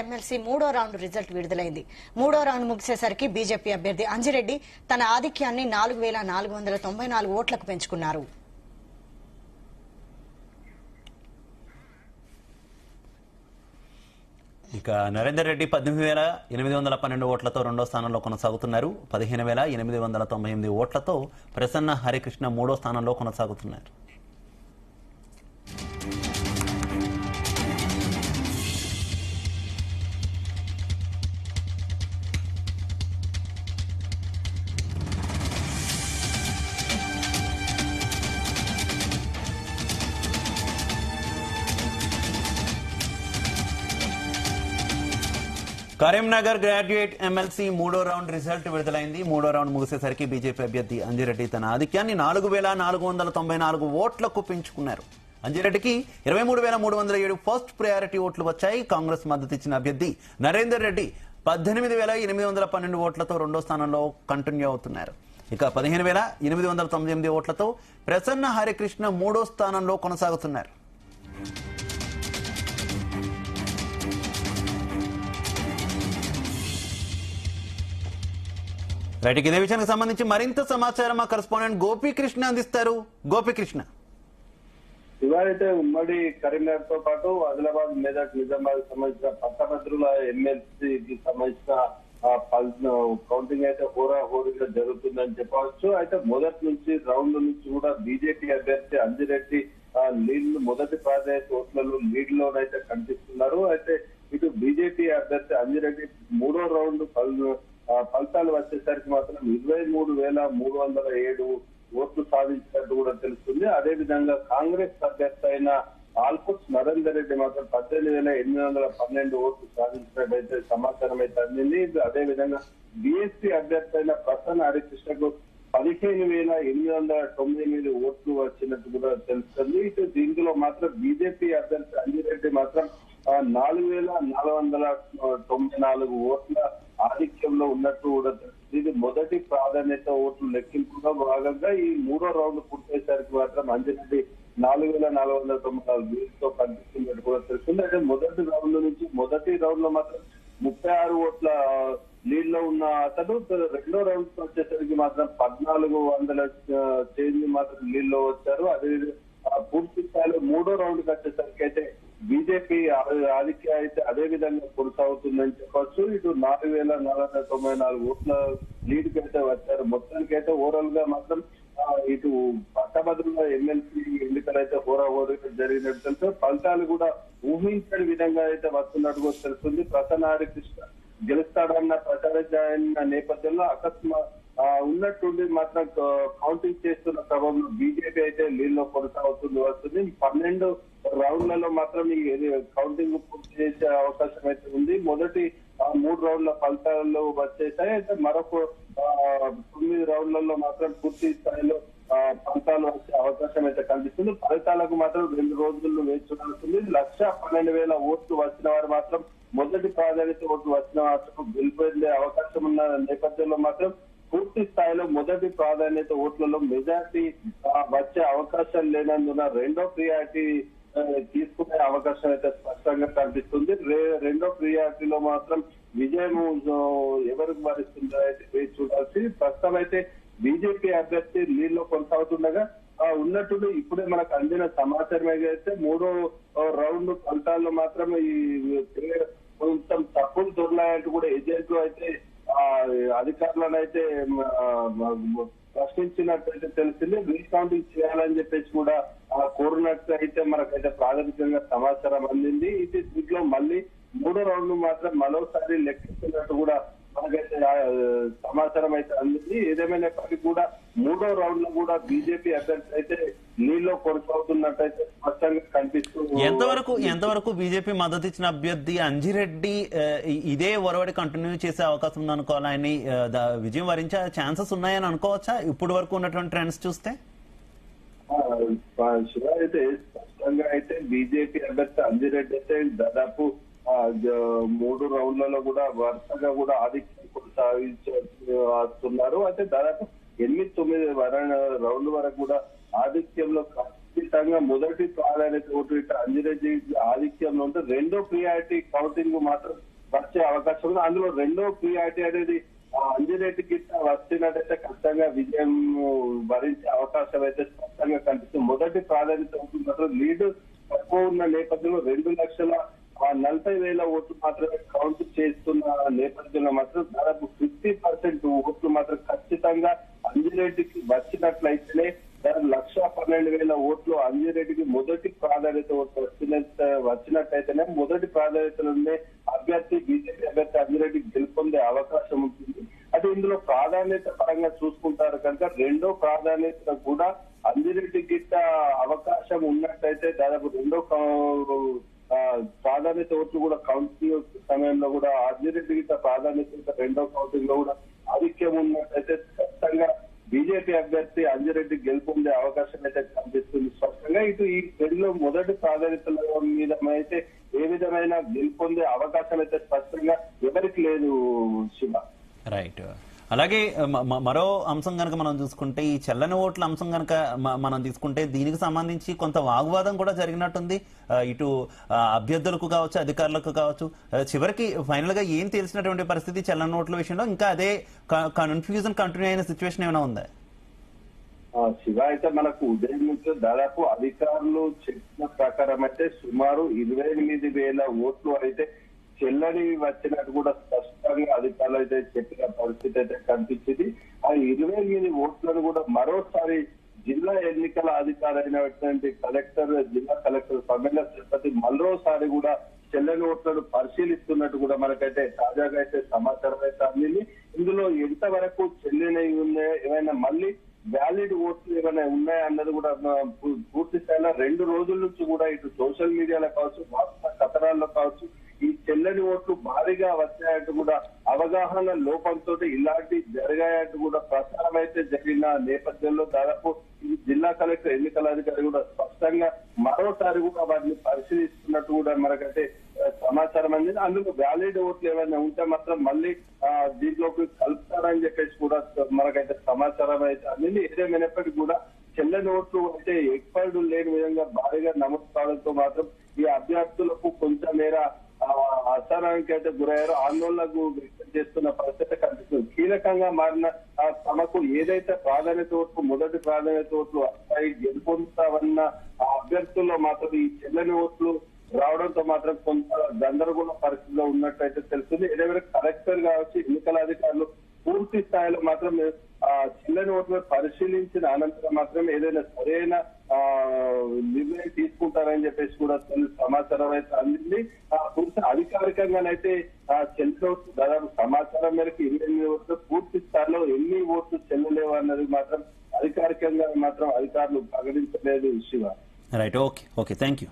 MLC మూడో round result విడుదలైంది. మూడో రౌండ్ ముగిసేసరికి బీజేపీ అభ్యర్థి అంజిరెడ్డి తన ఆధిక్యాన్ని 4,494 ఓట్లకు పెంచుకున్నారు. ఇక నరేందర్ రెడ్డి 18,812 ఓట్లతో రెండో స్థానంలో కొనసాగుతున్నారు. 15,898 ఓట్లతో ప్రసన్న హరికృష్ణ మూడో స్థానంలో కొనసాగుతున్నారు. కరీంనగర్ గ్రాడ్యుయేట్ ఎమ్మెల్సీ మూడో రౌండ్ రిజల్ట్ విడుదలైంది. మూడో రౌండ్ ముగిసేసరికి బీజేపీ అభ్యర్థి అంజిరెడ్డి తన ఆధిక్యాన్ని 4,494 ఓట్లకు పెంచుకున్నారు. అంజిరెడ్డికి 23,307 ఫస్ట్ ప్రయారిటీ ఓట్లు వచ్చాయి. కాంగ్రెస్ మద్దతు ఇచ్చిన అభ్యర్థి నరేందర్ రెడ్డి 18,812 ఓట్లతో రెండో స్థానంలో కంటిన్యూ అవుతున్నారు. ఇక 15,898 ఓట్లతో ప్రసన్న హరికృష్ణ మూడో స్థానంలో కొనసాగుతున్నారు. రైట్, ఇదే విషయానికి సంబంధించి మరింత సమాచారం మా కరెస్పాండెంట్ గోపీకృష్ణ అందిస్తారు. గోపీకృష్ణ, ఇవాళైతే ఉమ్మడి కరీంనగర్ తో పాటు ఆదిలాబాద్, మెదక్, నిజామాబాద్ సంబంధించిన పట్టభద్రుల ఎమ్మెల్సీకి సంబంధించిన కౌంటింగ్ అయితే హోరాహోరీగా జరుగుతుందని చెప్పవచ్చు. అయితే మొదటి నుంచి రౌండ్ నుంచి కూడా బీజేపీ అభ్యర్థి అంజిరెడ్డి లీడ్ మొదటి ప్రాధాన్యత ఓట్లలో లీడ్ లోనైతే కనిపిస్తున్నారు. అయితే ఇటు బీజేపీ అభ్యర్థి అంజిరెడ్డి మూడో రౌండ్ ఫలితాలు వచ్చేసరికి మాత్రం 23,307 ఓట్లు సాధించినట్టు కూడా తెలుస్తుంది. అదే విధంగా కాంగ్రెస్ అభ్యర్థి అయిన ఆల్ఫోన్స్ నరేందర్ రెడ్డి మాత్రం 18,812 ఓట్లు సాధించినట్టయితే సమాచారం అయితే అందింది. అదే విధంగా బీఎస్పీ అభ్యర్థి అయిన ప్రసన్న హరికృష్ణకు 15,898 ఓట్లు వచ్చినట్టు కూడా తెలుస్తుంది. ఇటు దీంట్లో మాత్రం బీజేపీ అభ్యర్థి అంజిరెడ్డి మాత్రం 4,494 ఓట్ల ఆధిక్యంలో ఉన్నట్టు కూడా తెలుస్తుంది. ఇది మొదటి ప్రాధాన్యత ఓట్లు లెక్కింపులో భాగంగా ఈ మూడో రౌండ్ పూర్తయ్యేసరికి మాత్రం అంజిరెడ్డి 4,494 ఓట్లతో కనిపిస్తున్నట్టు కూడా తెలుస్తుంది. అయితే మొదటి రౌండ్ లో మాత్రం 36 ఓట్ల లీడ్ లో ఉన్న అతను రెండో రౌండ్ వచ్చేసరికి మాత్రం 1,400 చేంజ్ మాత్రం లీడ్ లో వచ్చారు. అదే పూర్తి స్థాయిలో మూడో రౌండ్ కి వచ్చేసరికి అయితే బీజేపీ ఆధిక్య అయితే అదే విధంగా కొనసాగుతుందని చెప్పొచ్చు. ఇటు 4,494 ఓట్ల లీడ్ కి అయితే వచ్చారు. మొత్తానికి అయితే ఓవరాల్ గా మాత్రం ఇటు పట్టభద్రుల ఎమ్మెల్సీ ఎన్నికలు అయితే హోరాహోరీగా జరిగినట్టు తెలుసు. ఫలితాలు కూడా ఊహించని విధంగా అయితే వస్తున్నట్టు కూడా తెలుస్తుంది. ప్రసన్న హరికృష్ణ గెలుస్తాడన్న ప్రచారం నేపథ్యంలో ఉన్నట్టుండి మాత్రం కౌంటింగ్ చేస్తున్న క్రమంలో బీజేపీ అయితే లీడ్ లో వస్తుంది. 12 రౌండ్లలో మాత్రం ఈ కౌంటింగ్ పూర్తి చేసే అవకాశం అయితే ఉంది. మొదటి 3 రౌండ్ల ఫలితాల్లో వచ్చేసాయి. అయితే మరొక 9 రౌండ్లలో మాత్రం పూర్తి స్థాయిలో ఫలితాలు వచ్చే అవకాశం అయితే కనిపిస్తుంది. ఫలితాలకు మాత్రం 2 రోజుల్లో వేచి చూడాల్సింది. 1,12,000 ఓట్లు వచ్చిన వారు మాత్రం మొదటి ప్రాధాన్యత ఓట్లు వచ్చిన వారు గెలిపొందే అవకాశం ఉన్న నేపథ్యంలో మాత్రం పూర్తి స్థాయిలో మొదటి ప్రాధాన్యత ఓట్లలో మెజార్టీ వచ్చే అవకాశం లేనందున రెండో ప్రియారిటీ తీసుకునే అవకాశం అయితే స్పష్టంగా కనిపిస్తుంది. రెండో ప్రియారిటీలో మాత్రం విజయం ఎవరికి వరిస్తుందో అయితే వేచి చూడాల్సి. ప్రస్తుతం అయితే బీజేపీ అభ్యర్థి లీడ్ లో కొనసాగుతుండగా ఉన్నట్టు ఇప్పుడే మనకు అందిన సమాచారం అయితే మూడో రౌండ్ ఫలితాల్లో మాత్రం ఈ కొంచెం తప్పులు దొరలాయంటూ కూడా ఏజెంట్లు అయితే అధికారులను అయితే ప్రశ్నించినట్టయితే తెలిసింది. రీకౌంటింగ్ చేయాలని చెప్పేసి కూడా కోరినట్టు అయితే మనకైతే ప్రాథమికంగా సమాచారం అందింది. ఇది దీంట్లో మళ్ళీ మూడో రౌండ్ మాత్రం మరోసారి లెక్కిస్తున్నట్టు కూడా మనకైతే సమాచారం అయితే అందింది. ఏదేమైనప్పటికీ కూడా మూడో రౌండ్ లో కూడా బీజేపీ అభ్యర్థి అయితే నీళ్ళలో కొనసాగుతున్నట్టయితే స్పష్టంగా కనిపిస్తుంది. ఎంతవరకు బీజేపీ మద్దతు ఇచ్చిన అభ్యర్థి అంజిరెడ్డి ఇదే ఒరవడి కంటిన్యూ చేసే అవకాశం ఉంది అనుకోవాలి. ఆయన విజయం వరించే ఛాన్సెస్ ఉన్నాయని అనుకోవచ్చా ఇప్పుడు వరకు ఉన్నటువంటి ట్రెండ్స్ చూస్తే? శివ అయితే స్పష్టంగా అయితే బీజేపీ అభ్యర్థి అంజిరెడ్డి అయితే దాదాపు 3 రౌండ్లలో కూడా వరుసగా కూడా ఆధిక్యం కొనసాగిస్తున్నారు. అయితే దాదాపు 8-9 రౌండ్ వరకు కూడా ఆధిక్యంలో ఖచ్చితంగా మొదటి ప్రాధాన్యత ఓటు ఇట్లా అంజిరెడ్డి ఆధిక్యంలో ఉంటే రెండో ప్రియారిటీ కౌంటింగ్ మాత్రం వచ్చే అవకాశం ఉంది. అందులో రెండో ప్రియారిటీ అనేది అంజిరెడ్డికి వచ్చినట్టయితే ఖచ్చితంగా విజయం భరించే అవకాశం అయితే స్పష్టంగా కనిపిస్తుంది. మొదటి ప్రాధాన్యత ఓటు మాత్రం లీడ్ తక్కువ ఉన్న నేపథ్యంలో 2,40,000 ఓట్లు మాత్రమే కౌంట్ చేస్తున్న నేపథ్యంలో మాత్రం దాదాపు 50% ఓట్లు మాత్రం ఖచ్చితంగా అంజిరెడ్డికి వచ్చినట్లయితేనే దాదాపు 1,12,000 ఓట్లు అంజిరెడ్డికి మొదటి ప్రాధాన్యత ఓట్లు వచ్చినట్టయితేనే మొదటి ప్రాధాన్యతలోనే అభ్యర్థి బీజేపీ అభ్యర్థి అంజిరెడ్డికి గెలుపొందే అవకాశం ఉంటుంది. అంటే ఇందులో ప్రాధాన్యత పరంగా చూసుకుంటారు కనుక రెండో ప్రాధాన్యత కూడా అంజిరెడ్డి గిట్ట అవకాశం ఉన్నట్టయితే దాదాపు రెండో ప్రాధాన్యత ఓట్లు కూడా కౌంటింగ్ సమయంలో కూడా అంజిరెడ్డి గిట్ట ప్రాధాన్యత రెండో కౌంటింగ్ లో కూడా ఆధిక్యం ఉన్నట్టయితే ఖచ్చితంగా బీజేపీ అభ్యర్థి అంజిరెడ్డి గెలుపొందే అవకాశం అయితే కనిపిస్తుంది స్పష్టంగా. ఇటు ఈ పెళ్లిలో మొదటి ప్రాధాన్యతల మీద అయితే ఏ విధమైన గెలుపొందే అవకాశం అయితే స్పష్టంగా ఎవరికి లేదు శివ. రైట్. అలాగే మరో అంశం కనుక మనం చూసుకుంటే ఈ చెల్లని ఓట్ల అంశం కనుక మనం తీసుకుంటే దీనికి సంబంధించి కొంత వాగ్వాదం కూడా జరిగినట్టుంది. ఇటు అభ్యర్థులకు కావచ్చు అధికారులకు కావచ్చు. చివరికి ఫైనల్ గా ఏం తెలిసినటువంటి పరిస్థితి చెల్లని ఓట్ల విషయంలో? ఇంకా అదే కన్ఫ్యూజన్ కంటిన్యూ అయిన సిచ్యువేషన్ ఏమైనా ఉందా? శివ అయితే మనకు ఉదయం నుంచి దాదాపు అధికారులు చెప్పిన ప్రకారం అయితే సుమారు 28,000 ఓట్లు అయితే చెల్లని వచ్చినట్టు కూడా స్పష్టంగా అధికారులు అయితే చెప్పిన పరిస్థితి అయితే కనిపించింది. ఆ 28 ఓట్లను కూడా మరోసారి జిల్లా ఎన్నికల అధికారి అయినటువంటి జిల్లా కలెక్టర్ సమ్మెల తిరుపతి మరోసారి కూడా చెల్లని ఓట్లను పరిశీలిస్తున్నట్టు కూడా మనకైతే తాజాగా అయితే సమాచారం అయితే అందింది. ఇందులో ఎంతవరకు చెల్లినవి ఉన్నాయో ఏమైనా మళ్ళీ వ్యాలిడ్ ఓట్లు ఏమైనా ఉన్నాయా అన్నది కూడా పూర్తి స్థాయిలో 2 రోజుల నుంచి కూడా ఇటు సోషల్ మీడియాలో కావచ్చు వార్తా కథనాల్లో కావచ్చు ఈ చెల్లని ఓట్లు భారీగా వచ్చాయంటూ కూడా అవగాహన లోపంతో ఇలాంటి జరిగాయంటూ కూడా ప్రచారం అయితే జరిగిన నేపథ్యంలో దాదాపు ఈ జిల్లా కలెక్టర్ ఎన్నికల అధికారి కూడా స్పష్టంగా మరోసారి కూడా వాటిని పరిశీలిస్తున్నట్టు కూడా మనకైతే సమాచారం అందింది. అందులో వ్యాలిడ్ ఓట్లు ఏమైనా ఉంటే మాత్రం మళ్ళీ దీంట్లోకి కలుపుతారని చెప్పేసి కూడా మనకైతే సమాచారం అయితే అందింది. ఏదేమైనప్పటికీ కూడా చెల్లని ఓట్లు అయితే ఎక్స్పైర్డ్ లేని విధంగా భారీగా నమోదు కావడంతో మాత్రం ఈ అభ్యర్థులకు కొంచెం మేర అసహనానికి అయితే గురయ్యారు, ఆందోళనకు వ్యక్తం చేస్తున్న పరిస్థితి కనిపిస్తుంది. కీలకంగా మారిన తమకు ఏదైతే ప్రాధాన్యత ఓట్లు మొదటి ప్రాధాన్యత ఓట్లు వస్తాయి గెలుపొందుతామన్న అభ్యర్థుల్లో మాత్రం ఈ చెల్లని ఓట్లు రావడంతో మాత్రం కొంత గందరగోళ పరిస్థితిలో ఉన్నట్టయితే తెలుస్తుంది. ఏదైనా కలెక్టర్ కావచ్చు ఎన్నికల అధికారులు పూర్తి స్థాయిలో మాత్రం చెల్లని ఓట్లు పరిశీలించిన అనంతరం మాత్రం ఏదైనా సరైన నిర్ణయం తీసుకుంటారని చెప్పేసి కూడా సమాచారం అయితే అందింది. పూర్తి అధికారికంగానైతే చెల్లని ఓట్లు దాదాపు సమాచారం మేరకు 28 ఓట్లు పూర్తి స్థాయిలో ఎన్ని ఓట్లు చెల్లలేవు అన్నది మాత్రం అధికారికంగా మాత్రం అధికారులు ప్రకటించలేదు Shiva. Right. Okay. Thank you.